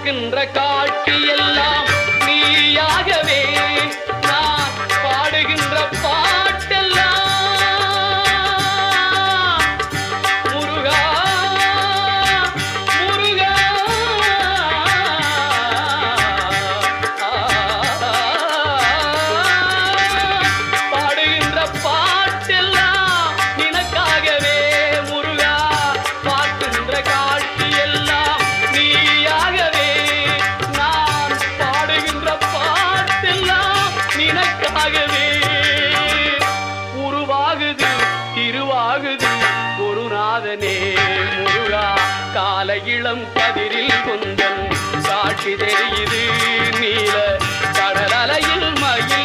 பார்க்கின்ற காட்சி எல்லாம் நீயாகவே நான் பாடுகின்ற பாட்டெல்லாம் முருகா முருகா பாடுகின்ற பாட்டெல்லாம் நினக்காகவே முருகா பார்க்கின்ற காட்சி எல்லாம் நீயாகவே நான் பாடுகின்ற பாட்டெல்லாம் நினக்காகவே உருவாகுது திருவாகுது குருநாதனே முருகா கால இளம் கதிரில் கொந்தன் சாட்சி தெரியுது நீல கடல் அலையில் மயில்